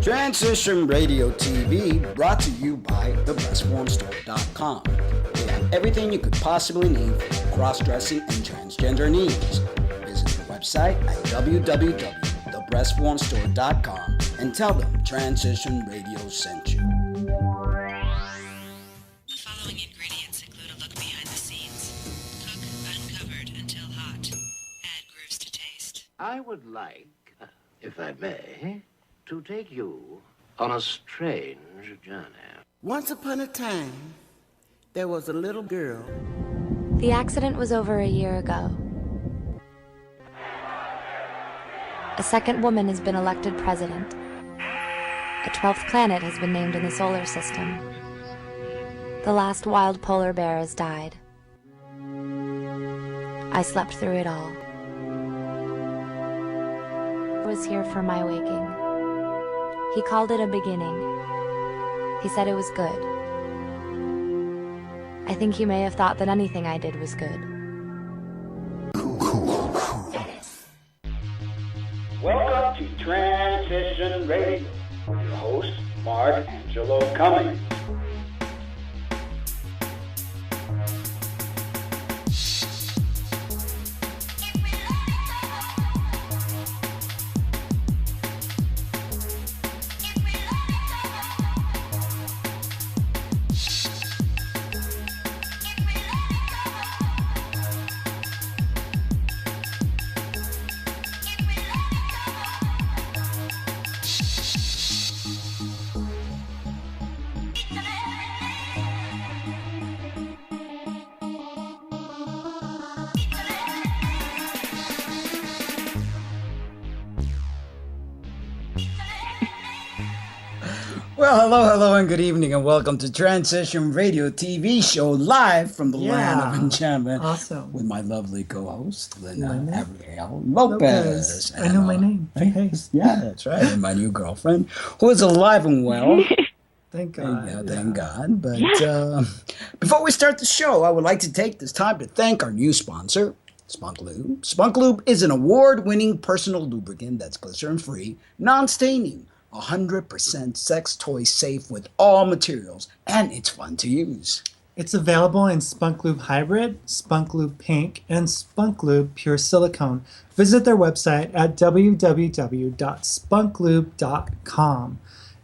Transition Radio TV brought to you by thebreastformstore.com. They have everything you could possibly need for cross-dressing and transgender needs. Visit the website at www.thebreastformstore.com and tell them Transition Radio sent you. The following ingredients include a look behind the scenes. Cook uncovered until hot. Add grooves to taste. I would like, if I may, to take you on a strange journey. Once upon a time, there was a little girl. The accident was over a year ago. A second woman has been elected president. A 12th planet has been named in the solar system. The last wild polar bear has died. I slept through it all. I was here for my waking. He called it a beginning. He said it was good. I think he may have thought that anything I did was good. Welcome to Transition Radio with your host, Mark Angelo Cummings. Well, hello, and good evening, and welcome to Transition Radio TV show live from the land of enchantment. Awesome. With my lovely co-host, Linda Abriel Lopez. I know my name. Hey. Yeah, that's right. And my new girlfriend, who is alive and well. Thank God. Yeah, thank God. But before we start the show, I would like to take this time to thank our new sponsor, Spunk Lube. Spunk Lube is an award-winning personal lubricant that's glycerin-free, non-staining, 100% sex toy safe with all materials, and it's fun to use. It's available in Spunk Lube Hybrid, Spunk Lube Pink, and Spunk Lube Pure Silicone. Visit their website at www.spunklube.com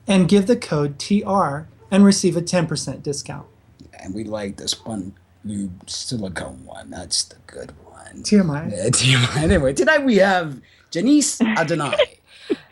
and give the code TR and receive a 10% discount. And we like the Spunk Lube Silicone one. That's the good one. TMI. Yeah, TMI. Anyway, tonight we have Janiece Adonai,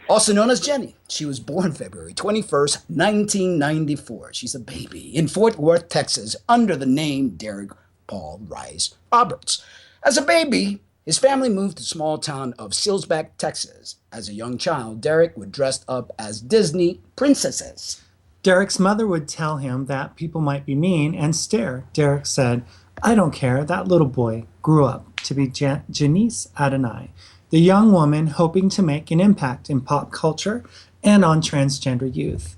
also known as Jenny. She was born February 21st, 1994. She's a baby in Fort Worth, Texas, under the name Derek Paul Rice Roberts. As a baby, his family moved to the small town of Silsbeck, Texas. As a young child, Derek would dress up as Disney princesses. Derek's mother would tell him that people might be mean and stare. Derek said, "I don't care." That little boy grew up to be Janiece Adonai, the young woman hoping to make an impact in pop culture and on transgender youth.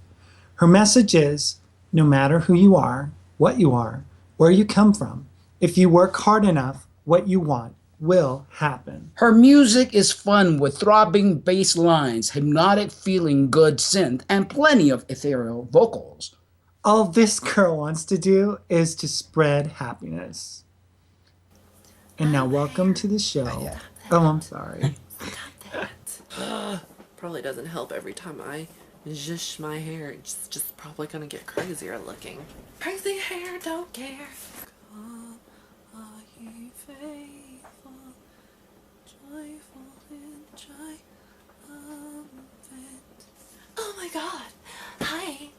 Her message is, no matter who you are, what you are, where you come from, if you work hard enough, what you want will happen. Her music is fun with throbbing bass lines, hypnotic feeling good synth, and plenty of ethereal vocals. All this girl wants to do is to spread happiness. And now welcome to the show. Oh, I'm sorry. Probably doesn't help every time I zhush my hair. It's just probably gonna get crazier looking. Crazy hair, don't care. Come, are ye faithful, joyful in triumphant. Oh my God! Hi,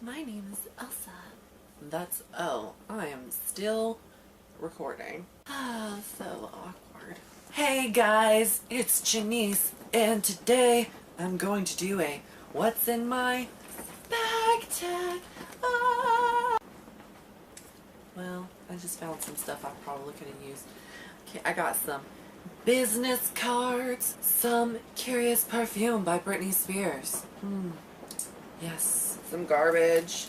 my name is Elsa. I am still recording. So awkward. Hey guys, it's Janiece, and today I'm going to do a what's in my bag tag. Well, I just found some stuff I probably could have used. Okay, I got some business cards, some Curious perfume by Britney Spears. Yes, some garbage,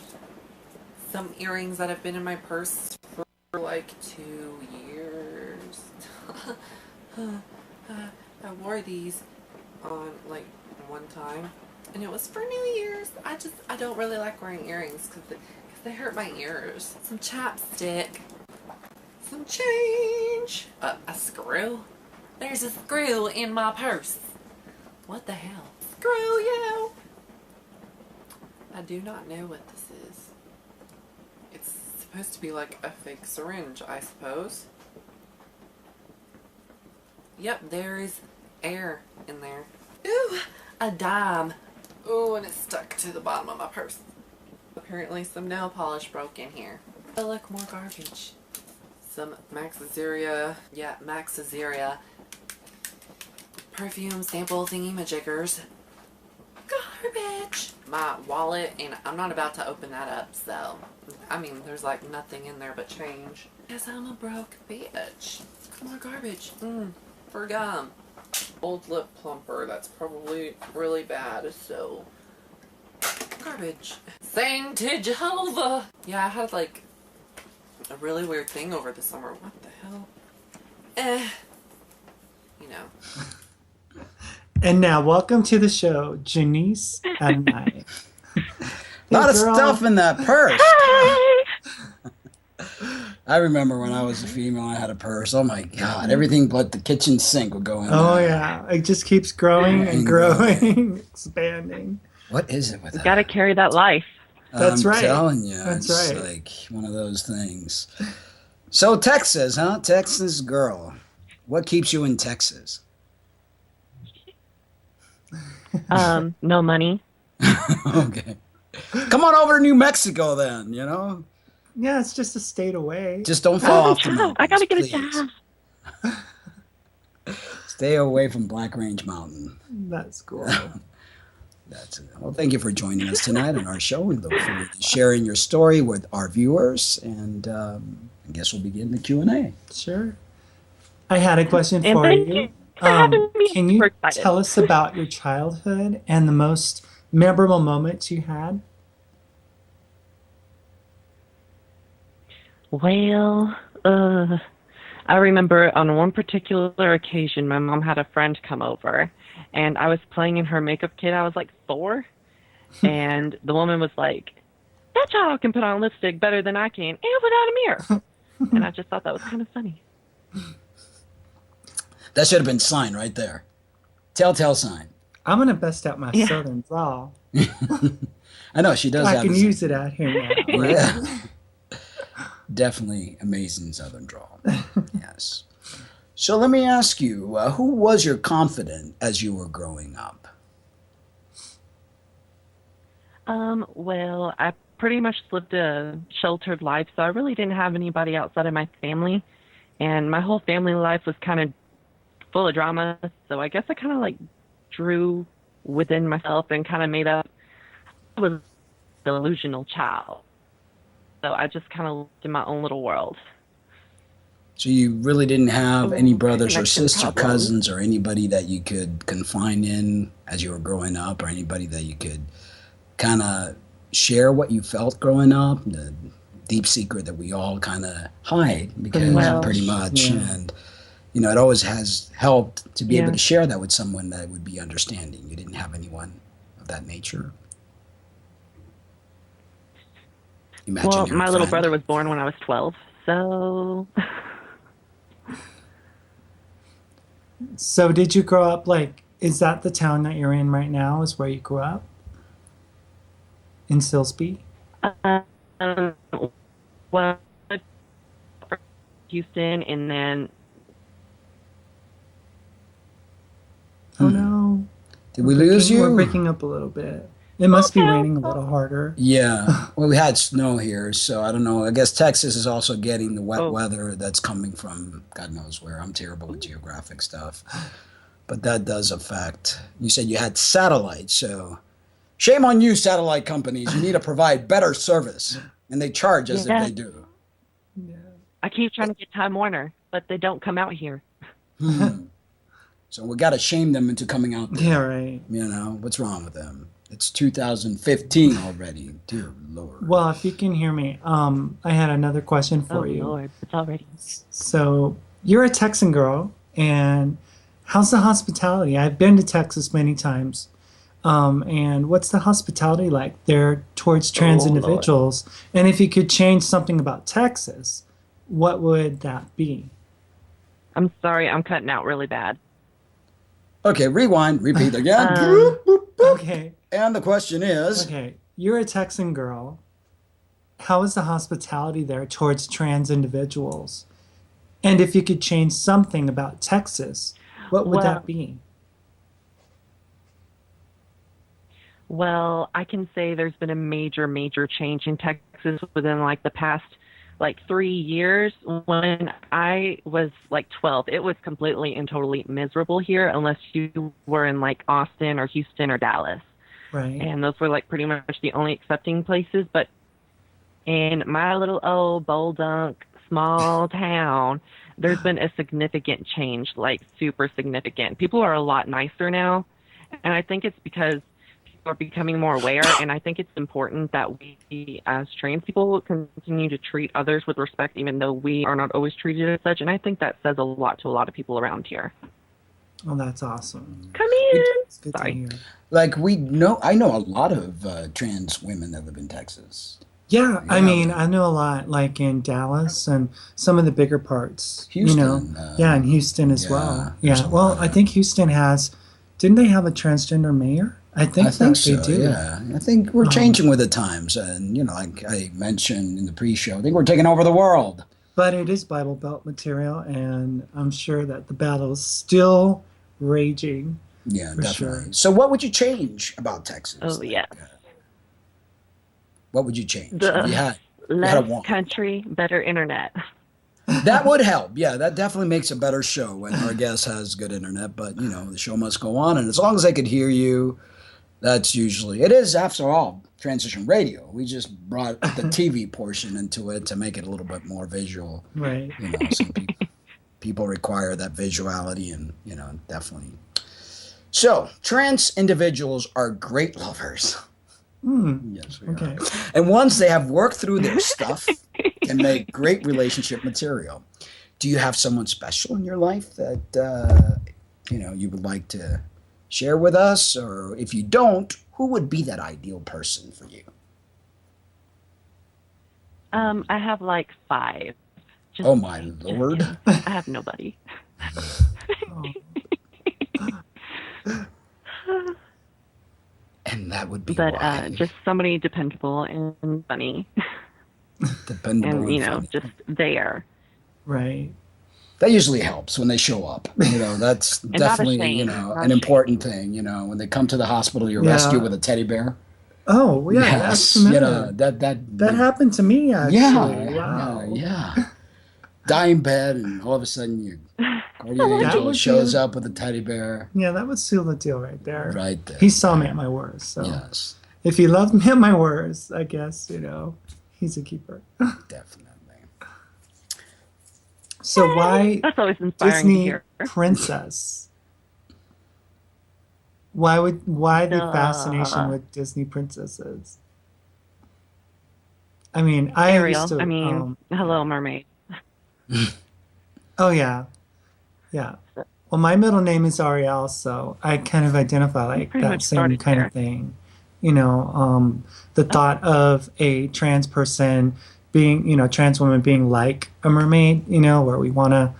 some earrings that have been in my purse for like 2 years. I wore these on like one time And it was for New Year's. I don't really like wearing earrings because they hurt my ears. Some chapstick. Some change. A screw. There's a screw in my purse. What the hell? Screw you! I do not know what this is. It's supposed to be like a fake syringe, I suppose. Yep, there is air in there. Ooh, a dime. Ooh, and it's stuck to the bottom of my purse. Apparently some nail polish broke in here. Oh, look, more garbage. Some Max Azaria perfume sample thingy-majiggers. Garbage! My wallet, and I'm not about to open that up, so... I mean, there's like nothing in there but change. Guess I'm a broke bitch. More garbage. For gum. Old lip plumper, that's probably really bad, so... Garbage. Sing to Jehovah! Yeah, I had like a really weird thing over the summer. What the hell? You know. And now, welcome to the show, Janiece and I. A lot of stuff in that purse. I remember when I was a female, I had a purse. Oh my God, everything but the kitchen sink would go in there. Oh yeah, it just keeps growing and growing, expanding. What is it with that? You got to carry that life. That's right. I'm telling you, That's it's right. like one of those things. So Texas, huh? Texas girl. What keeps you in Texas? No money. Okay. Come on over to New Mexico then, you know? Yeah, it's just a state away. Just don't fall off the job. mountains, I got to get please. a job. Stay away from Black Range Mountain. That's cool. That's it. Well, thank you for joining us tonight on our show. We look forward to sharing your story with our viewers. And I guess we'll begin the Q&A. Sure. I had a question And for thank you. you for having me. Can you We're excited. tell us about your childhood and the most memorable moments you had? Well, I remember on one particular occasion, my mom had a friend come over, and I was playing in her makeup kit. I was like 4, and the woman was like, "That child can put on lipstick better than I can, and without a mirror." And I just thought that was kind of funny. That should have been sign right there. Telltale sign. I'm going to bust out my southern drawl. I know, she does I have can this- use it out here now. Right? Yeah. Definitely amazing Southern drawl. Yes. So let me ask you, who was your confidant as you were growing up? Well, I pretty much lived a sheltered life, so I really didn't have anybody outside of my family. And my whole family life was kind of full of drama, so I guess I kind of like drew within myself and kind of made up. I was a delusional child. So I just kind of lived in my own little world. So you really didn't have any brothers or connection sister, problem. cousins, or anybody that you could confine in as you were growing up, or anybody that you could kind of share what you felt growing up, the deep secret that we all kind of hide because Well, pretty much. yeah. And, you know, it always has helped to be able Yeah. to share that with someone that would be understanding. You didn't have anyone of that nature. Imagine Well, you're a my little friend. brother was born when I was 12, so So did you grow up, like, is that the town that you're in right now is where you grew up? In Silsbee? well, Houston, and then Oh no. Did we lose you? We're breaking up a little bit. It must be raining a little harder. Yeah. Well, we had snow here, so I don't know. I guess Texas is also getting the wet weather that's coming from God knows where. I'm terrible with geographic stuff. But that does affect. You said you had satellite, so shame on you, satellite companies. You need to provide better service, and they charge us Yeah. if they do. I keep trying to get Time Warner, but they don't come out here. So we got to shame them into coming out there. Yeah, right. You know, what's wrong with them? It's 2015 already. Dear Lord. Well, if you can hear me, I had another question for you. Lord, it's already. So you're a Texan girl, and how's the hospitality? I've been to Texas many times. And what's the hospitality like there towards trans Oh, Lord. individuals? And if you could change something about Texas, what would that be? I'm sorry, I'm cutting out really bad. Okay, rewind, repeat again. Um, Okay. And the question is, Okay. You're a Texan girl. How is the hospitality there towards trans individuals? And if you could change something about Texas, what would that be? Well, I can say there's been a major, major change in Texas within like the past 3 years. When I was 12, it was completely and totally miserable here unless you were in Austin or Houston or Dallas. Right. And those were pretty much the only accepting places. But in my little old Boldunk small town, there's been a significant change, super significant. People are a lot nicer now. And I think it's because people are becoming more aware. And I think it's important that we, as trans people, continue to treat others with respect, even though we are not always treated as such. And I think that says a lot to a lot of people around here. Oh, that's awesome. Come in. It's good Sorry. to hear. I know a lot of trans women that live in Texas. Yeah, I Yeah. mean, I know a lot, like in Dallas and some of the bigger parts. Houston, yeah, in Houston as yeah, well. there's Yeah, a well, lot I of- think Houston didn't they have a transgender mayor? I think so, they do. Yeah, I think we're changing with the times, and like I mentioned in the pre-show, I think we're taking over the world. But it is Bible Belt material, and I'm sure that the battle is still raging. Yeah, For definitely. sure. So, what would you change about Texas? Oh, yeah. What would you change? The If you had a less want. country, better internet. That would help. Yeah, that definitely makes a better show when our guest has good internet. But the show must go on, and as long as they could hear you, that's usually it is. After all, transition radio. We just brought the TV portion into it to make it a little bit more visual. Right. Some people require that visuality, and definitely. So, trans individuals are great lovers. Yes, we Okay. are. And once they have worked through their stuff, can make great relationship material. Do you have someone special in your life that you would like to share with us? Or if you don't, who would be that ideal person for you? I have 5. Just Oh my kidding, just Lord. kidding. I have nobody. And that would be But why. just somebody dependable and funny. Dependable And, and funny. just there. Right. That usually helps when they show up. That's not definitely, ashamed, not an important thing. When they come to the hospital, you're Yeah. rescued with a teddy bear. Oh, yeah, Yes. that's familiar. That happened to me, actually. Yeah, Wow. yeah. Dying bed, and all of a sudden your guardian That angel would shows be- up with a teddy bear. Yeah, that would seal the deal right there. Right there. He saw me at my worst. So Yes, if he loved me at my worst, I guess, he's a keeper. definitely. So why That's always inspiring to Disney hear. princess? Why the fascination with Disney princesses? I mean, I Ariel. used to. Hello, Mermaid. Oh yeah, yeah. Well, my middle name is Ariel, so I kind of identify like Pretty that much same started kind there. of thing. The thought of a trans person being, trans woman being like a mermaid, where we want to,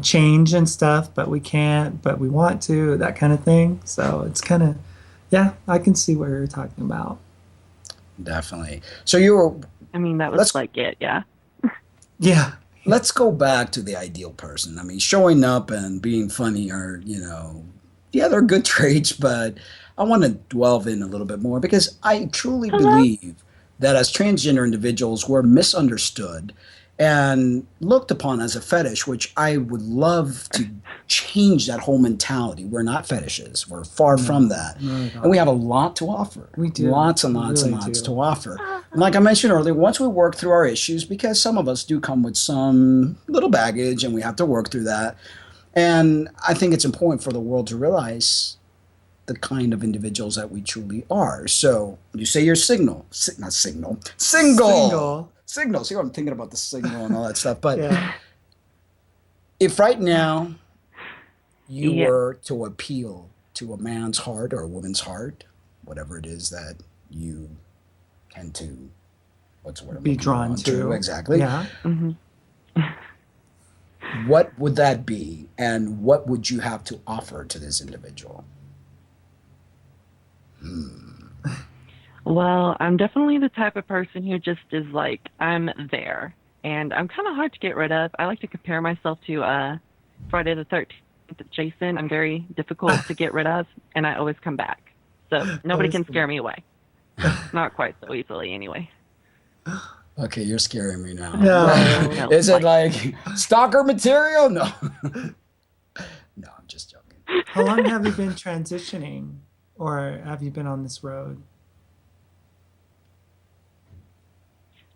change and stuff, but we can't, but we want to, that kind of thing. So it's kind of, yeah, I can see what you're talking about. Definitely. So you were. I mean, that was Let's- it, yeah. Yeah. Let's go back to the ideal person. I mean, showing up and being funny are, they're good traits, but I want to delve in a little bit more because I truly believe that as transgender individuals, we're misunderstood and looked upon as a fetish, which I would love to change that whole mentality. We're not fetishes. We're far from that. And we have a lot to offer. We do. Lots and We lots and really lots do. to offer. And like I mentioned earlier, once we work through our issues, because some of us do come with some little baggage and we have to work through that. And I think it's important for the world to realize the kind of individuals that we truly are. So you say you're single. See what I'm thinking about, the signal and all that stuff. But Yeah. if right now you Yeah. were to appeal to a man's heart or a woman's heart, whatever it is that you tend to, what's the word I'm Be looking drawn on to. exactly. Yeah. What would that be, and what would you have to offer to this individual? Well, I'm definitely the type of person who just is like, I'm there. And I'm kind of hard to get rid of. I like to compare myself to Friday the 13th Jason. I'm very difficult to get rid of, and I always come back. So nobody can scare me away. Not quite so easily, anyway. Okay, you're scaring me now. No. Is it like stalker material? No. No, I'm just joking. How long have you been transitioning, or have you been on this road?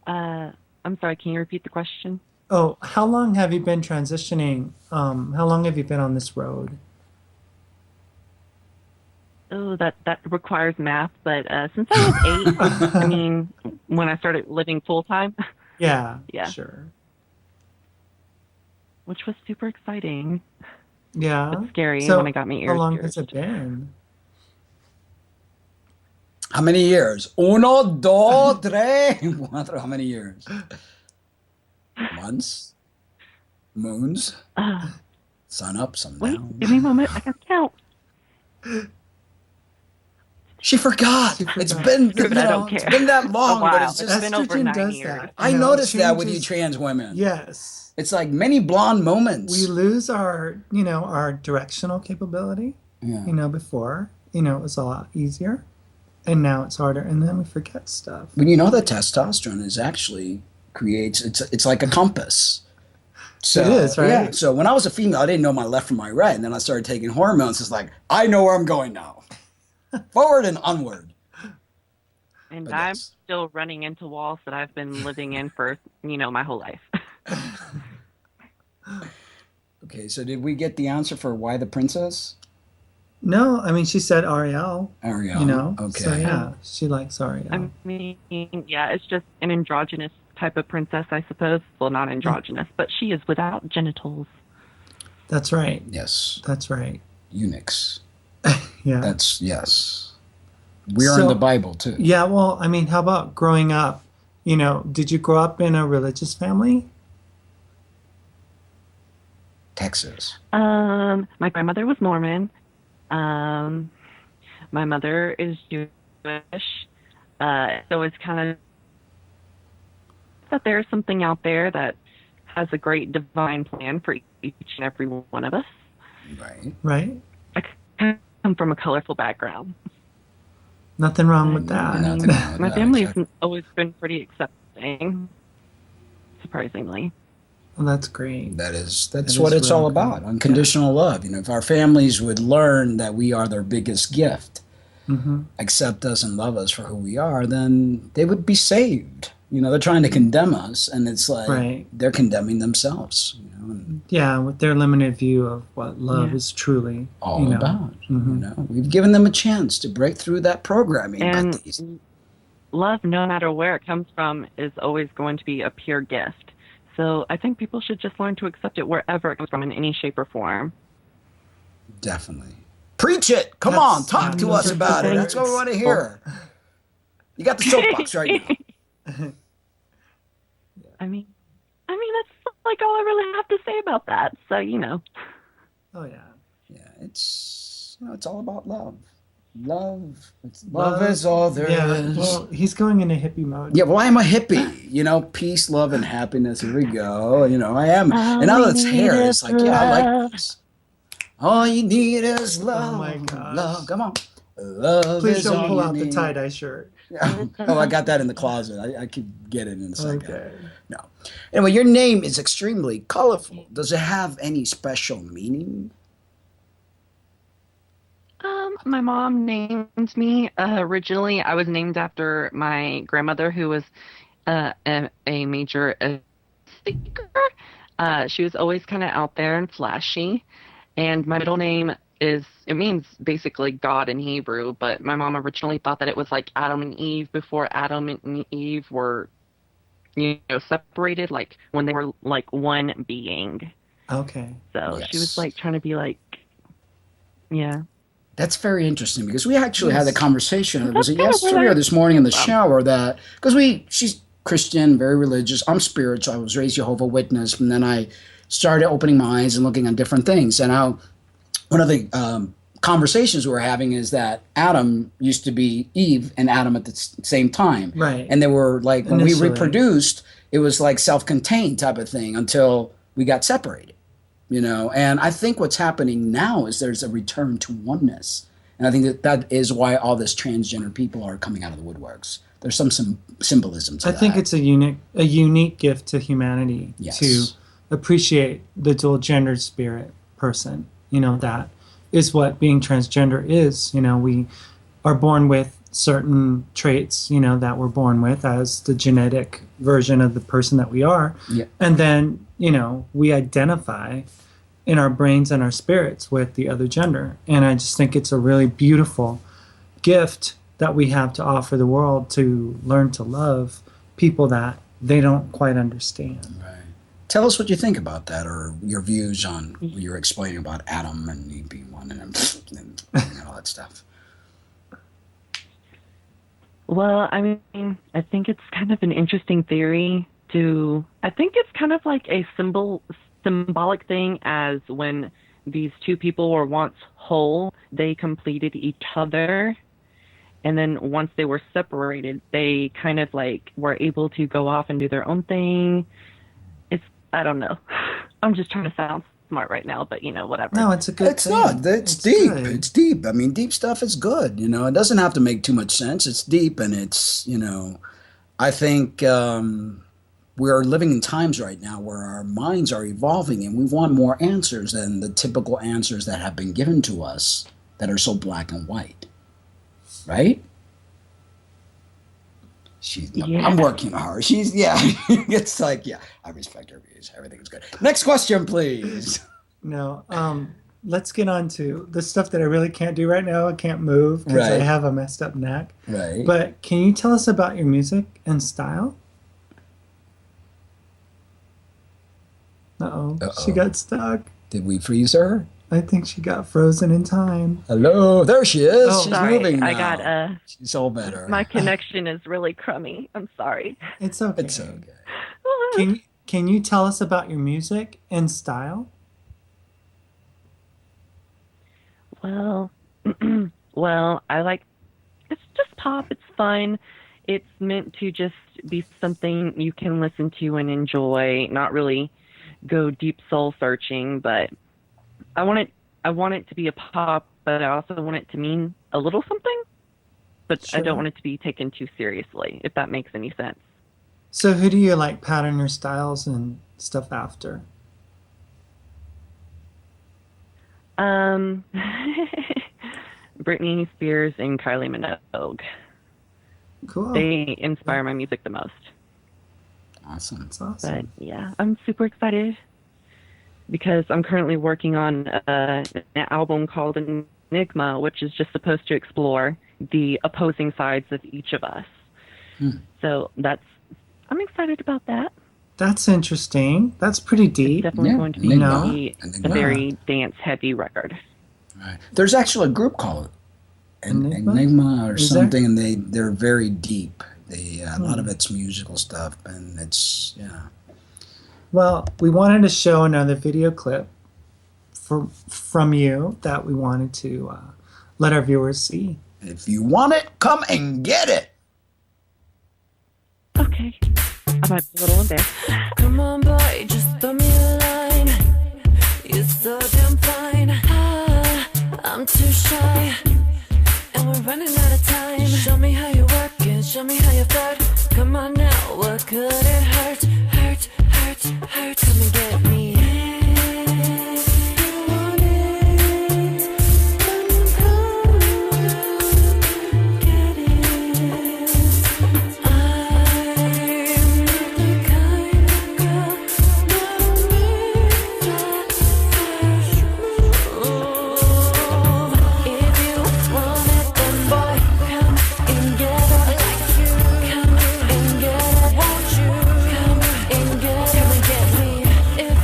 I'm sorry, can you repeat the question? Oh, how long have you been transitioning? How long have you been on this road? Oh, that requires math, but since I was 8, I mean, when I started living full-time. Yeah, Yeah. sure. Which was super exciting. Yeah. But scary So when I got my ears how long pierced. has it been? How many years? Uno, dos, tres, cuatro. How many years? Months? Moons? Sun up, sun Wait, down. give me a moment. I can count. She forgot. It's been, Screw it, I don't it's care. been that long, A while. but it's just. It's been over Estrogen 9 does years. that. I You know, it noticed that with you changes- trans women. Yes. It's like many blonde moments. We lose our, our directional capability. Yeah. Before, it was a lot easier. And now it's harder. And then we forget stuff. But you know that testosterone is actually creates, it's like a compass. So, It is, right? Yeah. So when I was a female, I didn't know my left from my right. And then I started taking hormones. It's like, I know where I'm going now. Forward and onward. And But I'm yes. still running into walls that I've been living in for, my whole life. Okay, so did we get the answer for why the princess? No, I mean, she said Ariel. Ariel. Okay. Okay. So, yeah, she likes Ariel. I mean, yeah, it's just an androgynous type of princess, I suppose. Well, not androgynous, but she is without genitals. That's right. Yes. That's right. Eunuchs. Yeah. That's, yes. We're in So- the Bible, too. Yeah, well, I mean, how about growing up? Did you grow up in a religious family? Texas. My grandmother was Mormon. My mother is Jewish. So it's kind of that there's something out there that has a great divine plan for each and every one of us. Right. Right? I come from a colorful background. Nothing wrong with that. Nothing wrong with My that, family's exactly. always been pretty accepting, surprisingly. Well, that's great. That's is what it's really all cool. about. Unconditional love. If our families would learn that we are their biggest gift, Mm-hmm. accept us and love us for who we are, then they would be saved. They're trying to condemn us, and it's like Right. they're condemning themselves. And Yeah, with their limited view of what love Yeah. is truly all about. Mhm. We've given them a chance to break through that programming. And but these, love, no matter where it comes from, is always going to be a pure gift. So I think people should just learn to accept it wherever it comes from in any shape or form. definitely. Preach it. Come That's- on, talk to those us are about the it. That's what we words. want to hear. You got the soapbox right now. I mean, that's like all I really have to say about that. So, Oh, yeah. Yeah, it's all about love. Love is all there is. Yeah, well, he's going into hippie mode. Yeah, well, I am a hippie. Peace, love, and happiness. Here we go. I am. And now that it's hair, it's like, yeah, I like this. All you need is love. Oh, my gosh. Love. Come on. Love Please is don't all pull you out the need. tie-dye shirt. Oh, I got that in the closet. I could get it in a second. Okay. No. Anyway, your name is extremely colorful. Does it have any special meaning? My mom named me. Originally, I was named after my grandmother, who was a major speaker. She was always kind of out there and flashy. And my middle name it means basically God in Hebrew, but my mom originally thought that it was like Adam and Eve before Adam and Eve were, separated, like when they were like one being. Okay. So Yes. she was like trying to be like, yeah. That's very interesting because we actually had a conversation. Was it That's kinda yesterday where or this morning in the shower that because she's Christian, very religious. I'm spiritual. I was raised Jehovah's Witness, and then I started opening my eyes and looking at different things. And one of the conversations we were having is that Adam used to be Eve and Adam at the same time, Right. And they were like when Initially. we reproduced, it was like self-contained type of thing until we got separated. And I think what's happening now is there's a return to oneness. And I think that is why all this transgender people are coming out of the woodworks. There's some symbolism to that. I think it's a unique gift to humanity Yes. to appreciate the dual gendered spirit person. That is what being transgender is. We are born with certain traits, that we're born with as the genetic version of the person that we are. Yeah. And then, we identify in our brains and our spirits with the other gender. And I just think it's a really beautiful gift that we have to offer the world to learn to love people that they don't quite understand. Right. Tell us what you think about that, or your views on what you're explaining about Adam and Eve being one and all that stuff. Well, I mean, I think it's kind of an interesting theory I think it's kind of like a symbolic thing, as when these two people were once whole, they completed each other. And then once they were separated, they kind of like were able to go off and do their own thing. I don't know. I'm just trying to sound smart right now, but whatever. No, it's a good It's thing. not. It's deep. good. It's deep. I mean, deep stuff is good. It doesn't have to make too much sense. It's deep, and it's, I think we're living in times right now where our minds are evolving, and we want more answers than the typical answers that have been given to us that are so black and white. Right? I'm working hard. It's like, I respect her views. Everything's good. Next question, please. No, let's get on to the stuff that I really can't do right now. I can't move because I Right. have a messed up neck. Right. But can you tell us about your music and style? Uh-oh. She got stuck. Did we freeze her? I think she got frozen in time. Hello, there she is. Oh, She's sorry, moving now. I got She's all better. my connection is really crummy. I'm sorry. It's okay. It's okay. Can you tell us about your music and style? Well, I like, it's just pop. It's fun. It's meant to just be something you can listen to and enjoy, not really go deep soul searching, but I want it to be a pop, but I also want it to mean a little something, but I don't want it to be taken too seriously, if that makes any sense. So who do you like pattern your styles and stuff after? Britney Spears and Kylie Minogue. Cool. They inspire my music the most. Awesome. That's awesome. But yeah, I'm super excited because I'm currently working on an album called Enigma, which is just supposed to explore the opposing sides of each of us. So I'm excited about that. That's interesting. That's pretty It's deep. definitely going to be Enigma. a Enigma. very dance-heavy record. Right. There's actually a group called Enigma or Is there? something, and they're very deep. A lot of it's musical stuff, and it's Well, we wanted to show another video clip from you that we wanted to let our viewers see. If you want it, come and get it. Okay. I might be a little embarrassed. Come on, boy, just throw me a line. You're so damn fine. I'm too shy, and we're running out of time. Show me how you work and show me how you flirt. Come on now, what could it hurt? Hurt, hurt, hurt. Come and get me. If you want it, then come get it. I'm the kind of girl that'll make that first move. If you want it, then boy, come and get it. Come and get it. Won't you come and get it? Come and get me. If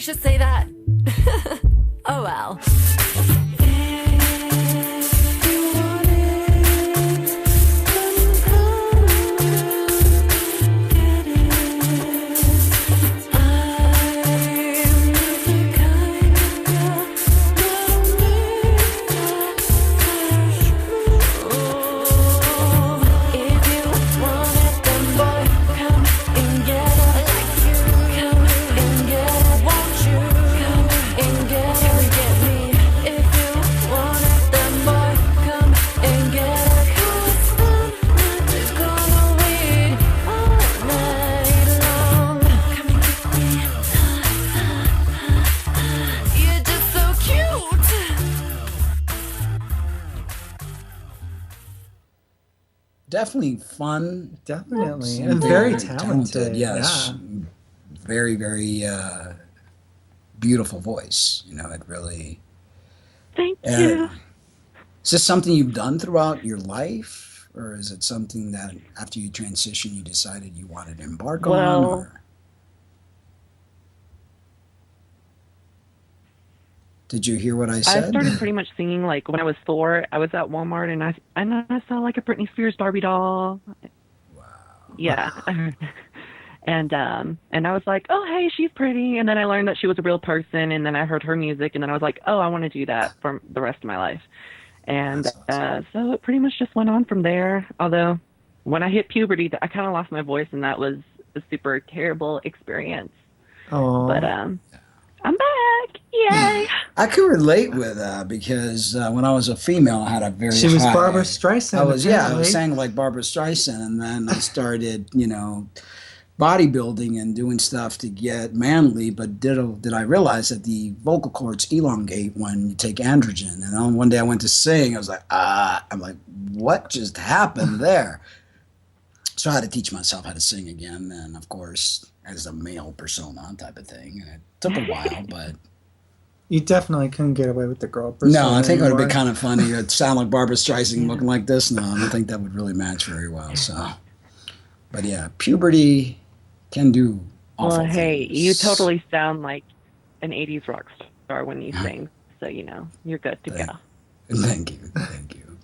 should say that. Oh well. Definitely fun. Definitely. And very talented. Yes. Yeah. Very, very beautiful voice. You know, it really... Thank you. Is this something you've done throughout your life? Or is it something that after you transition you decided you wanted to embark on? Or? Did you hear what I said? I started pretty much singing like when I was 4. I was at Walmart and I saw like a Britney Spears Barbie doll. Wow. Yeah. And I was like, oh hey, she's pretty. And then I learned that she was a real person. And then I heard her music, and then I was like, oh, I want to do that for the rest of my life. And awesome. So it pretty much just went on from there. Although when I hit puberty, I kind of lost my voice, and that was a super terrible experience. Oh. But I'm back. Yay. I could relate with that because when I was a female, I had a very She was Barbara Streisand. I was saying like Barbara Streisand, and then I started, you know, bodybuilding and doing stuff to get manly, but did I realize that the vocal cords elongate when you take androgen? And then one day I went to sing, I was like, I'm like, what just happened there? So I had to teach myself how to sing again, and of course, as a male persona type of thing. And it took a while, but... You definitely couldn't get away with the girl persona. No, I think it would have been kind of funny. It'd sound like Barbara Streisand looking like this. No, I don't think that would really match very well. So, but yeah, puberty can do awful Well, hey, things. you totally sound like an 80s rock star when you sing. So, you know, you're good to go. Thank you.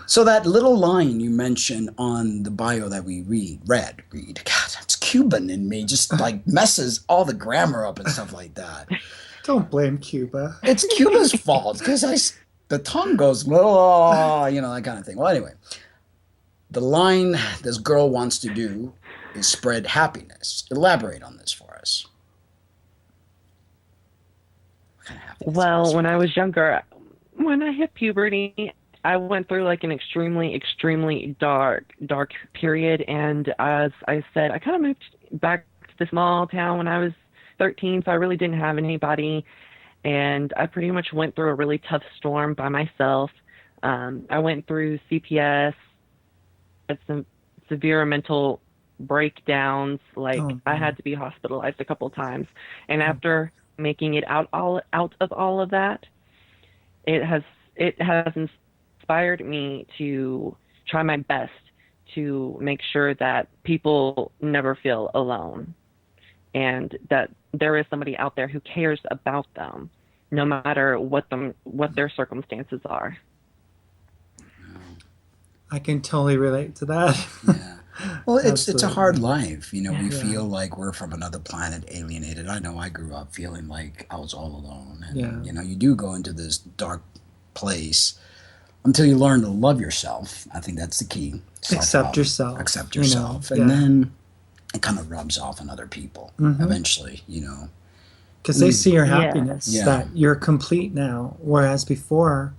So that little line you mentioned on the bio that we read, God, that's Cuban in me, just like messes all the grammar up and stuff like that. Don't blame Cuba. It's Cuba's fault because the tongue goes, oh, you know, that kind of thing. Well, anyway, the line this girl wants to do is spread happiness. Elaborate on this for us. What kind of happiness? Well, when I was younger, when I hit puberty, I went through like an extremely, extremely dark period. And as I said, I kind of moved back to the small town when I was 13, so I really didn't have anybody. And I pretty much went through a really tough storm by myself. I went through CPS, had some severe mental breakdowns. Like I had to be hospitalized a couple of times. And after making it out of all of that, it has inspired me to try my best to make sure that people never feel alone, and that there is somebody out there who cares about them, no matter what their circumstances are. I can totally relate to that. Yeah. Well, it's a hard life. You know, we feel like we're from another planet, alienated. I know I grew up feeling like I was all alone. And, you know, you do go into this dark place until you learn to love yourself. I think that's the key. Accept yourself. Accept yourself. And then it kind of rubs off on other people eventually, you know. Because they see your happiness, that you're complete now. Whereas before,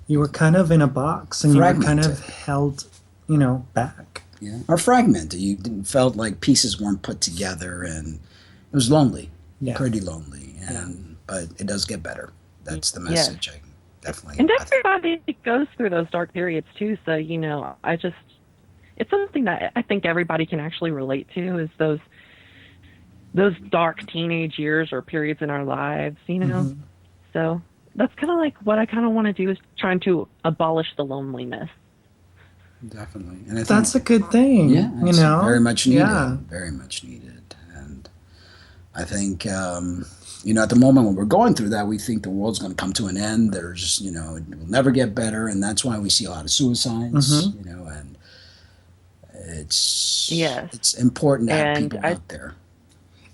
you were kind of in a box and you were kind of held, you know, back. Yeah. Or fragmented. You felt like pieces weren't put together, and it was lonely. Yeah. Pretty lonely. But it does get better. That's the message. I definitely. And everybody goes through those dark periods too. So, you know, it's something that I think everybody can actually relate to, is those dark teenage years or periods in our lives, you know. So that's kind of like what I kind of want to do, is trying to abolish the loneliness. Definitely. And I that's a good thing. Yeah. You know, very much needed. Yeah. Very much needed. And I think, at the moment when we're going through that, we think the world's going to come to an end. There's, it will never get better. And that's why we see a lot of suicides, and it's important to have And people out there.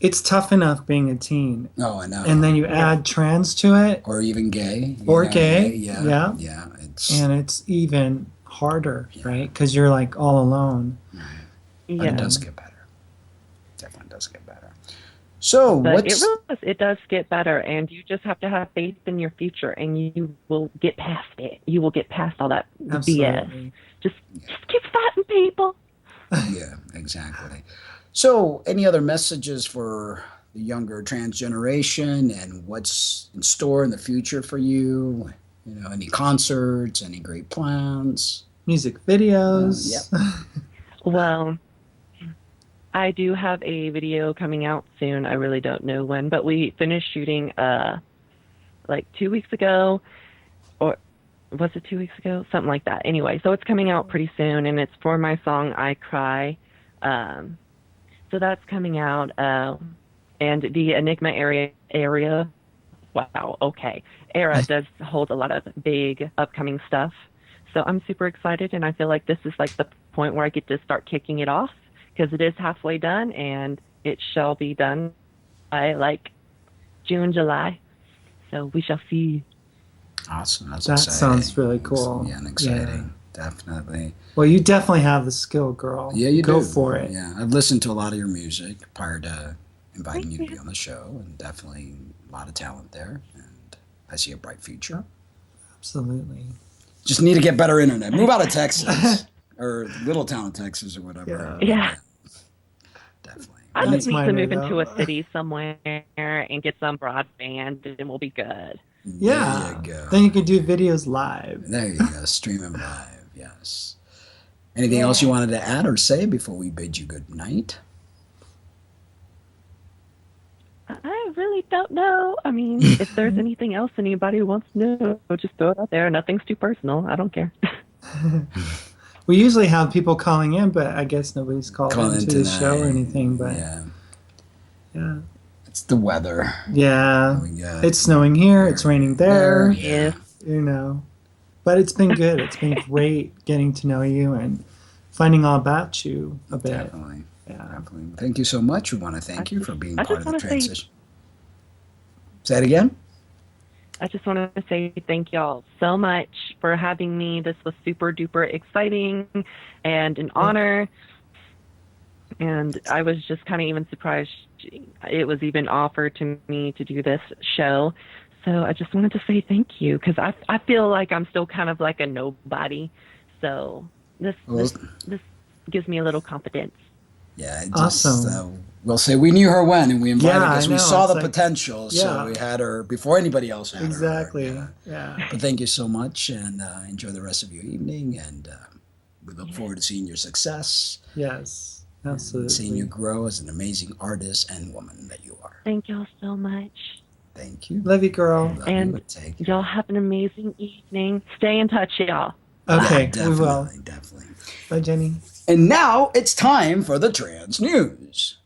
It's tough enough being a teen. Oh, I know. And then you add trans to it. Or even gay. Or gay. Yeah. And it's even harder, right? Because you're like all alone. But it does get better. Definitely does get better. So but it does get better, and you just have to have faith in your future, and you will get past it. You will get past all that BS. Just keep fighting, people. Yeah, exactly. So, any other messages for the younger trans generation, and what's in store in the future for you? Any concerts, any great plans? Music videos. Well, I do have a video coming out soon. I really don't know when, but we finished shooting like 2 weeks ago, or was it 2 weeks ago? Something like that. Anyway, so it's coming out pretty soon, and it's for my song I Cry. So that's coming out. And the Enigma era does hold a lot of big upcoming stuff. So I'm super excited, and I feel like this is like the point where I get to start kicking it off, because it is halfway done, and it shall be done by like June, July. So we shall see. Awesome. That sounds really cool. Yeah, and exciting. Definitely. Well, you definitely have the skill, girl. Yeah, you Go do. for it. Yeah, I've listened to a lot of your music prior to inviting you to be on the show, and definitely a lot of talent there, and I see a bright future. Absolutely. Just need to get better internet. Move out of Texas or Little Town, Texas, or whatever. Yeah. Definitely. I just need to move into a city somewhere and get some broadband, and we'll be good. Yeah. There you go. Then you can do videos live. There you go. Streaming live. Yes. Anything else you wanted to add or say before we bid you good night? I really don't know. I mean, if there's anything else anybody wants to know, just throw it out there. Nothing's too personal. I don't care. We usually have people calling in, but I guess nobody's called into the show or anything. But yeah. It's the weather. Yeah. It's snowing here. It's raining there. Yeah. But it's been good. It's been great getting to know you and finding all about you a bit. Definitely. Yeah. Definitely. Thank you so much. We want to thank you for being part of the transition. Say it again. I just want to say thank y'all so much for having me. This was super duper exciting and an honor. And I was just kind of even surprised it was even offered to me to do this show. So I just wanted to say thank you, because I feel like I'm still kind of like a nobody. So this gives me a little confidence. Yeah, awesome. We'll say we knew her when, and we invited her because we saw the like, potential. So we had her before anybody else had her. Exactly. Yeah. But thank you so much, and enjoy the rest of your evening. And we look forward to seeing your success. Yes, absolutely. Seeing you grow as an amazing artist and woman that you are. Thank y'all so much. Thank you. Love you, girl. And y'all have an amazing evening. Stay in touch, y'all. Okay, yeah, we will. Definitely. Bye, Jenny. And now it's time for the trans news.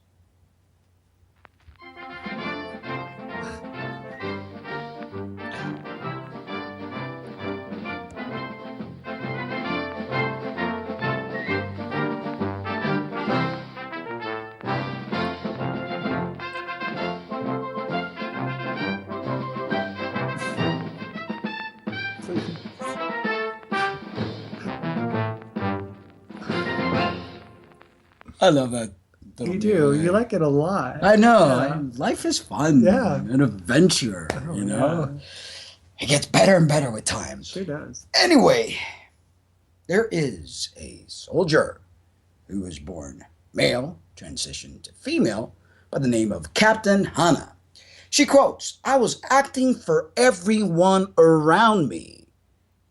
I love that. You do. You like it a lot. I know. Life is fun. Yeah. An adventure, you know. Yeah. It gets better and better with time. Sure does. Anyway, there is a soldier who was born male, transitioned to female, by the name of Captain Hannah. She quotes, "I was acting for everyone around me."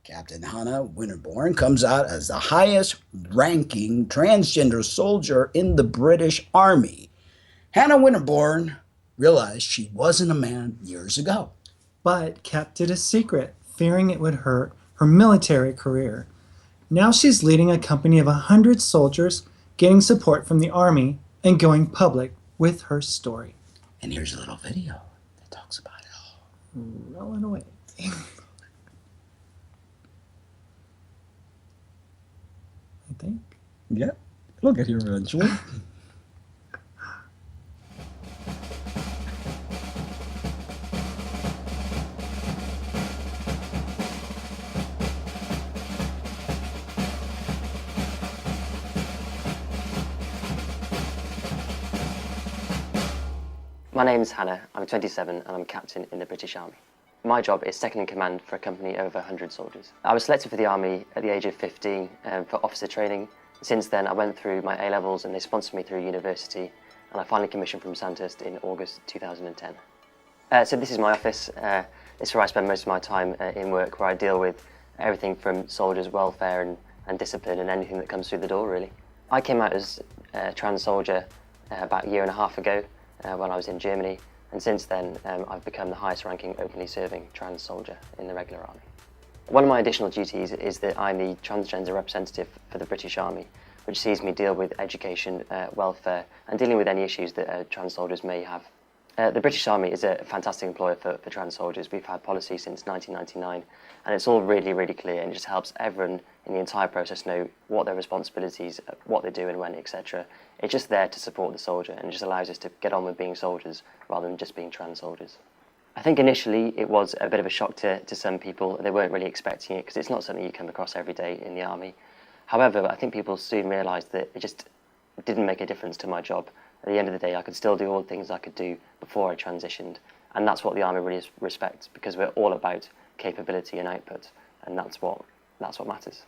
Captain Hannah Winterbourne comes out as the highest-ranking transgender soldier in the British Army. Hannah Winterbourne realized she wasn't a man years ago, but kept it a secret, fearing it would hurt her military career. Now she's leading a company of 100 soldiers, getting support from the Army, and going public with her story. And here's a little video that talks about it all. Rolling away. I think. Yeah, we'll get here eventually. My name is Hannah, I'm 27 and I'm captain in the British Army. My job is second in command for a company of over 100 soldiers. I was selected for the Army at the age of 15 for officer training. Since then I went through my A-levels and they sponsored me through university, and I finally commissioned from Sandhurst in August 2010. So this is my office. It's where I spend most of my time in work, where I deal with everything from soldiers' welfare and discipline and anything that comes through the door, really. I came out as a trans soldier about a year and a half ago when I was in Germany, and since then I've become the highest ranking openly serving trans soldier in the regular army. One of my additional duties is that I'm the transgender representative for the British Army, which sees me deal with education, welfare and dealing with any issues that trans soldiers may have. The British Army is a fantastic employer for trans soldiers. We've had policy since 1999 and it's all really, really clear, and it just helps everyone in the entire process know what their responsibilities, what they do and when, etc. It's just there to support the soldier, and it just allows us to get on with being soldiers rather than just being trans soldiers. I think initially it was a bit of a shock to some people. They weren't really expecting it because it's not something you come across every day in the army. However, I think people soon realised that it just didn't make a difference to my job. At the end of the day, I could still do all the things I could do before I transitioned, and that's what the army really respects, because we're all about capability and output, and that's what matters.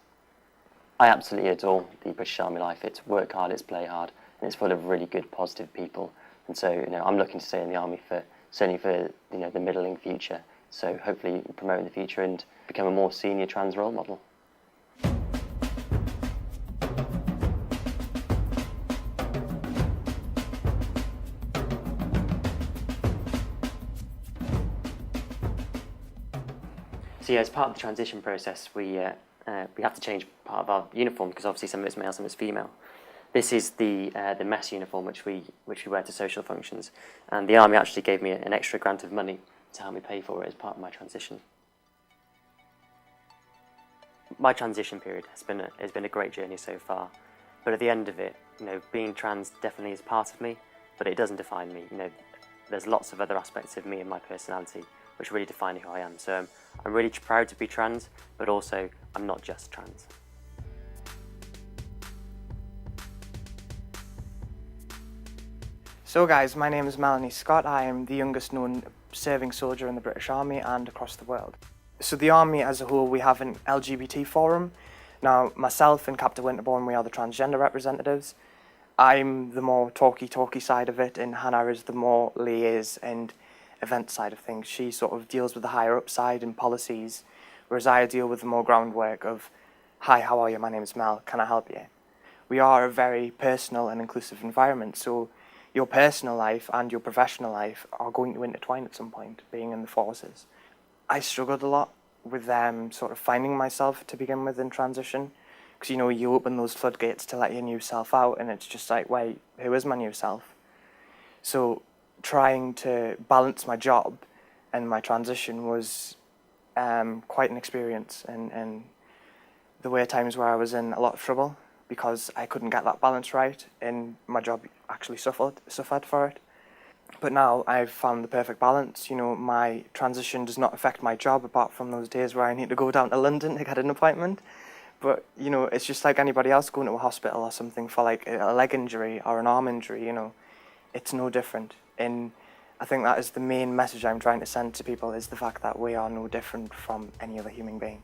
I absolutely adore the British Army life. It's work hard, it's play hard, and it's full of really good, positive people. And so, I'm looking to stay in the army certainly for the middling future. So hopefully promote in the future and become a more senior trans role model. So yeah, as part of the transition process, we have to change part of our uniform because obviously some of it's male, some of it's female. This is the mess uniform which we wear to social functions, and the army actually gave me an extra grant of money to help me pay for it as part of my transition. My transition period has been a great journey so far, but at the end of it, being trans definitely is part of me, but it doesn't define me. There's lots of other aspects of me and my personality which really define who I am. So I'm really proud to be trans, but also I'm not just trans. So guys, my name is Melanie Scott. I am the youngest known serving soldier in the British Army and across the world. So the Army as a whole, we have an LGBT forum. Now myself and Captain Winterbourne, we are the transgender representatives. I'm the more talky side of it, and Hannah is the more liaise and event side of things. She sort of deals with the higher up side and policies, whereas I deal with the more groundwork of, hi, how are you? My name is Mel, can I help you? We are a very personal and inclusive environment, so your personal life and your professional life are going to intertwine at some point, being in the forces. I struggled a lot with sort of finding myself to begin with in transition, because you open those floodgates to let your new self out, and it's just like, wait, who is my new self? So trying to balance my job and my transition was quite an experience, and there were times where I was in a lot of trouble because I couldn't get that balance right, and my job actually suffered for it. But now I've found the perfect balance. My transition does not affect my job apart from those days where I need to go down to London to get an appointment. But, it's just like anybody else going to a hospital or something for like a leg injury or an arm injury, it's no different. And I think that is the main message I'm trying to send to people, is the fact that we are no different from any other human being.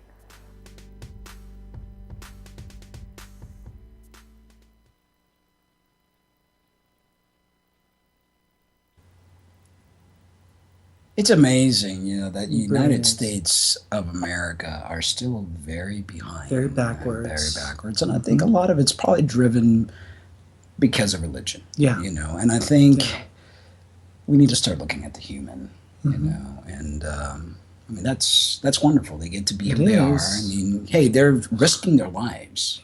It's amazing, that United States of America are still very behind. Very backwards. Very backwards. And I think a lot of it's probably driven because of religion. Yeah. And I think we need to start looking at the human, and that's wonderful. They get to be who they are. Hey, they're risking their lives.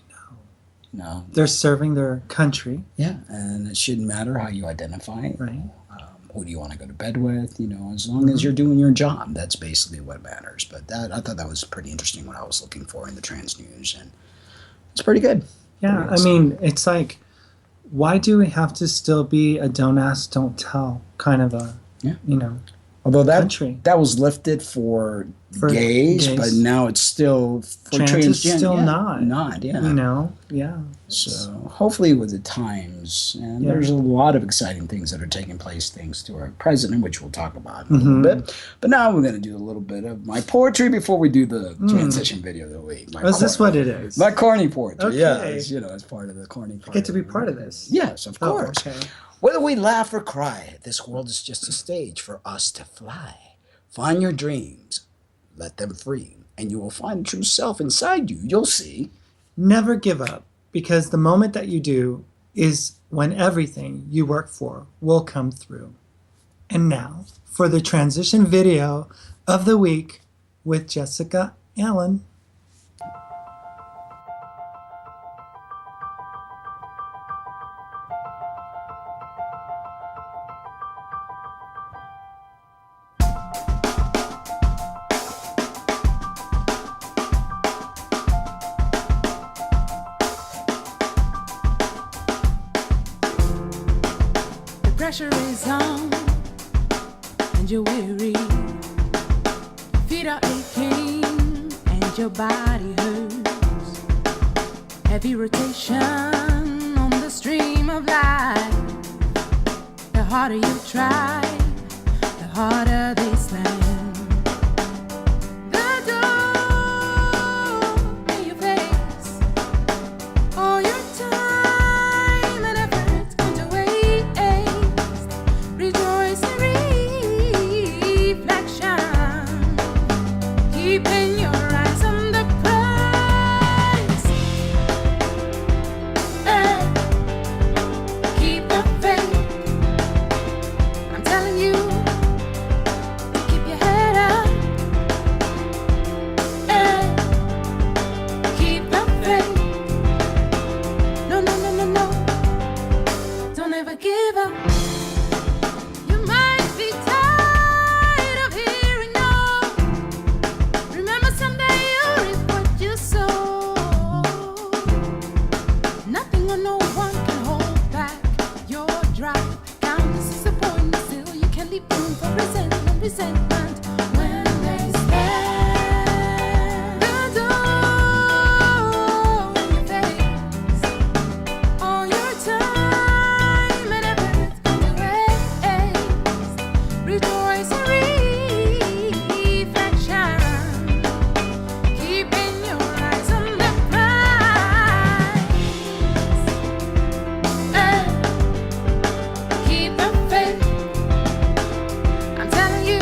They're serving their country. Yeah, and it shouldn't matter how you identify. Right. who do you want to go to bed with, as long as you're doing your job, that's basically what matters. But I thought that was pretty interesting what I was looking for in the trans news, and it's pretty good. Yeah, I mean, it's like, why do we have to still be a don't ask, don't tell kind of a, Although country? that was lifted for gays, but now it's still for trans is transgender. still Not, yeah. So hopefully with the times, and there's a lot of exciting things that are taking place thanks to our president, which we'll talk about in a little bit. But now we're going to do a little bit of my poetry before we do the transition video of the week. Is this what it is? My corny poetry, Okay. yeah. It's part of the corny part. I get to be part of this. Yes, of course. Okay. Whether we laugh or cry, this world is just a stage for us to fly. Find your dreams, let them free, and you will find the true self inside you. You'll see. Never give up, because the moment that you do is when everything you work for will come through. And now, for the transition video of the week with Jessica Allen. Pressure is on and you're weary. Feet are aching and your body hurts. Heavy rotation on the stream of life. The harder you try, the harder they slam. The door in your face. All your time and effort gone to waste. Rejoice in reflection, keeping your eyes on the prize. Keep the faith. I'm telling you to keep your head up. Keep the faith. No, no, no, no, no. Don't ever give up. You might be tired of hearing no. Remember, someday you'll reap what you sow. Nothing or no one can hold back your drive. Countless disappointment, still you can leave room for resentment when they stand. The door in your face. All your time and effort gone to waste. Rejoice in reflection, keeping your eyes on the prize. Keep the faith. I'm telling you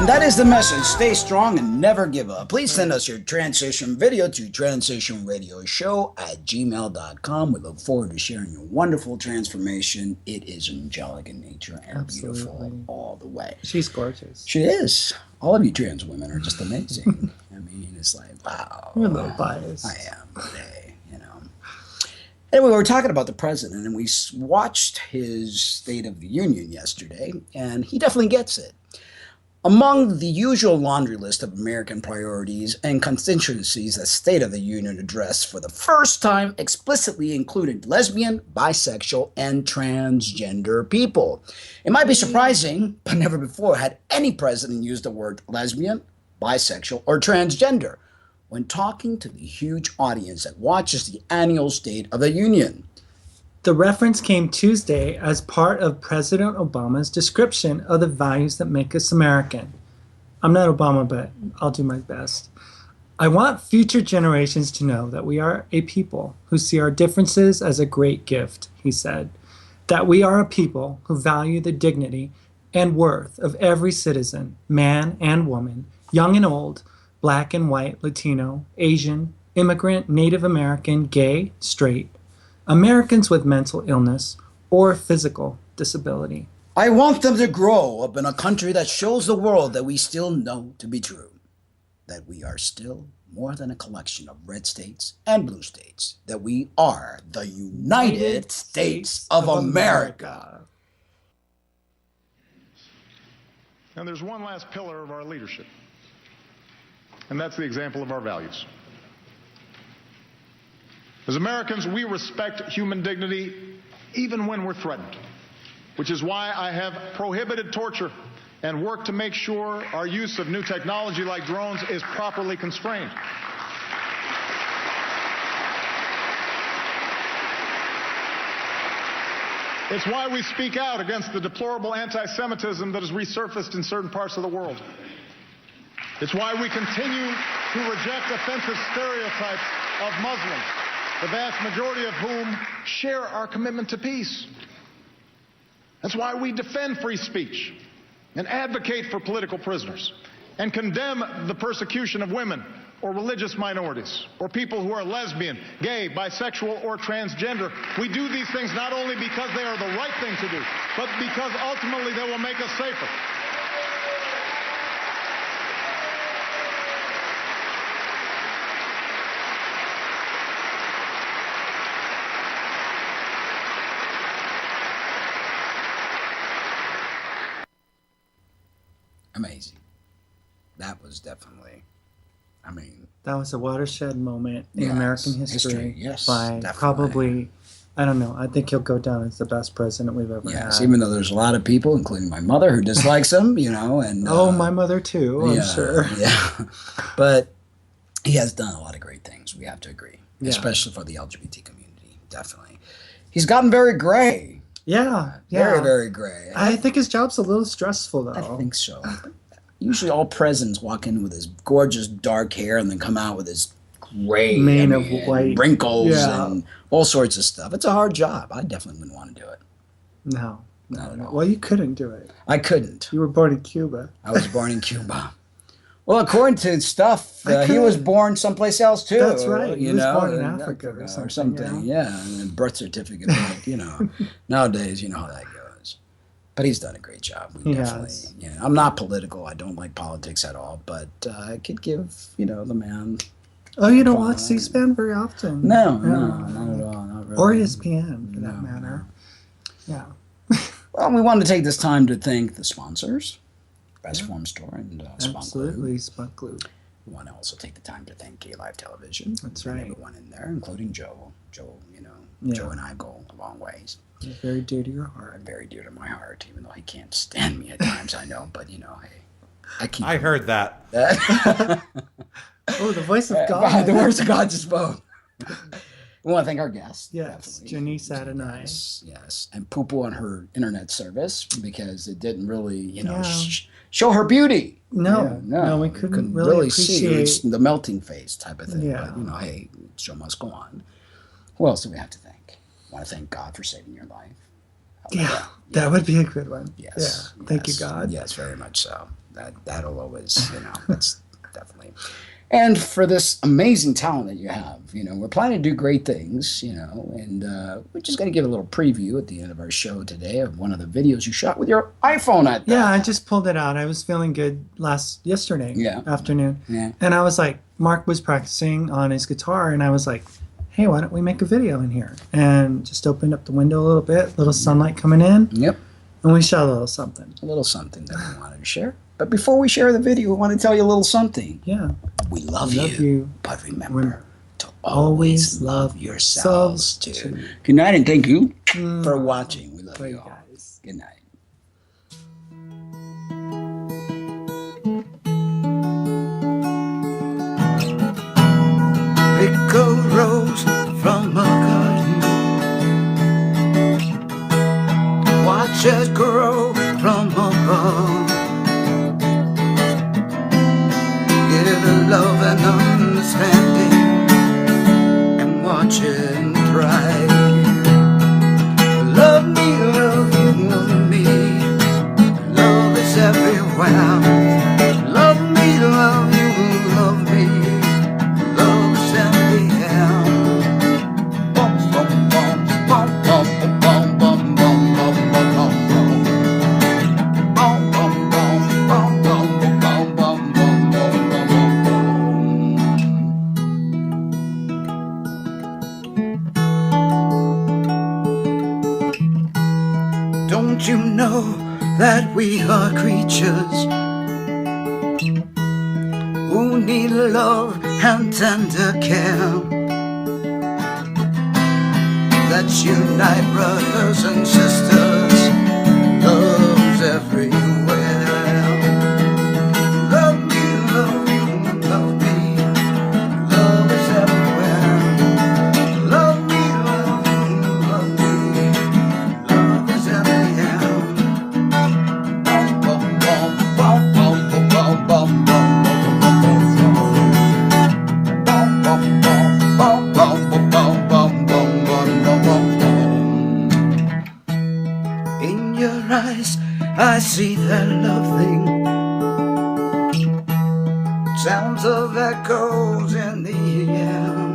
And that is the message. Stay strong and never give up. Please send us your transition video to transitionradioshow@gmail.com. We look forward to sharing your wonderful transformation. It is angelic in nature and beautiful all the way. She's gorgeous. She is. All of you trans women are just amazing. I mean, it's like, wow. You're a little biased. I am today, you know. Anyway, we were talking about the president, and we watched his State of the Union yesterday, and he definitely gets it. Among the usual laundry list of American priorities and constituencies, the State of the Union address for the first time explicitly included lesbian, bisexual, and transgender people. It might be surprising, but never before had any president used the word lesbian, bisexual, or transgender when talking to the huge audience that watches the annual State of the Union. The reference came Tuesday as part of President Obama's description of the values that make us American. I'm not Obama, but I'll do my best. I want future generations to know that we are a people who see our differences as a great gift, he said. That we are a people who value the dignity and worth of every citizen, man and woman, young and old, black and white, Latino, Asian, immigrant, Native American, gay, straight, Americans with mental illness or physical disability. I want them to grow up in a country that shows the world that we still know to be true, that we are still more than a collection of red states and blue states, that we are the United States of America. And there's one last pillar of our leadership, and that's the example of our values. As Americans, we respect human dignity even when we're threatened, which is why I have prohibited torture and worked to make sure our use of new technology like drones is properly constrained. It's why we speak out against the deplorable anti-Semitism that has resurfaced in certain parts of the world. It's why we continue to reject offensive stereotypes of Muslims, the vast majority of whom share our commitment to peace. That's why we defend free speech and advocate for political prisoners and condemn the persecution of women or religious minorities or people who are lesbian, gay, bisexual, or transgender. We do these things not only because they are the right thing to do, but because ultimately they will make us safer. Amazing. That was definitely, that was a watershed moment in American history. Yes, by definitely. probably, I don't know, I think he'll go down as the best president we've ever had. Even though there's a lot of people, including my mother, who dislikes him, you know, and my mother too, I'm sure. Yeah, but he has done a lot of great things. We have to agree, especially for the LGBT community. Definitely, he's gotten very gray. Yeah. Very, very gray. I think his job's a little stressful, though. I think so. Usually all presidents walk in with his gorgeous dark hair and then come out with his gray mane of white wrinkles and all sorts of stuff. It's a hard job. I definitely wouldn't want to do it. No. Well, you couldn't do it. I couldn't. You were born in Cuba. I was born in Cuba. Well, according to stuff, he was born someplace else too. That's right. He was born in Africa or something. Yeah, and birth certificate. You know, nowadays, you know how that goes. But he's done a great job. He has. You know, I'm not political. I don't like politics at all. But I could give the man. Oh, you don't watch C-SPAN very often? No, not at all. Not really. Or ESPN, for that matter. Yeah. Well, we want to take this time to thank the sponsors. Best Form Store and Absolutely, Spunk Glue. We want to also take the time to thank Gay Live Television. That's right. Everyone in there, including Joe. Joe, Joe and I go a long ways. He's very dear to your heart. Very dear to my heart, even though he can't stand me at times, I know. But, hey, I heard that. Oh, the voice of God. The voice of God just spoke. We want to thank our guests. Yes, Janiece Adonai. Yes, and poo-poo on her internet service because it didn't really, show her beauty. No, we couldn't really appreciate see the melting face type of thing. Yeah. But, hey, the show must go on. Who else do we have to thank? I want to thank God for saving your life. That would be a good one. Yes. Yeah. Thank you, God. Yes, very much so. that'll always, that's definitely. And for this amazing talent that you have, we're planning to do great things, and we're just going to give a little preview at the end of our show today of one of the videos you shot with your iPhone at Yeah, I just pulled it out. I was feeling good yesterday afternoon. Yeah. And I was like, Mark was practicing on his guitar, and I was like, hey, why don't we make a video in here? And just opened up the window a little bit, little sunlight coming in. Yep. And we shot a little something. A little something that we wanted to share. But before we share the video, we want to tell you a little something. Yeah. We love you. But remember to always love yourselves too. Good night, and thank you for watching. We love you all. Guys. Good night. Pick a rose from a garden, watch it grow from above. Give it love and understanding, and watch it thrive. Love me, love you, love me. Love is everywhere. Love me, love you, love me. Love is in the air. Bum, bum, bum, bum, bum, bum, bum, bum, bum, bum, bum, bum. Bum, bum, bum, bum, bum, bum, bum, bum, bum, bum. Don't you know that we are creatures who need love and tender care? Let's unite brothers and sisters. Love's everywhere. Love me, love you, love me. Love is everywhere. Love me, love you, love me. Love is everywhere. Bum, bum, bum, bum, bum, bum, bum, bum, bum. In your eyes, I see that love thing. Sounds of echoes in the air.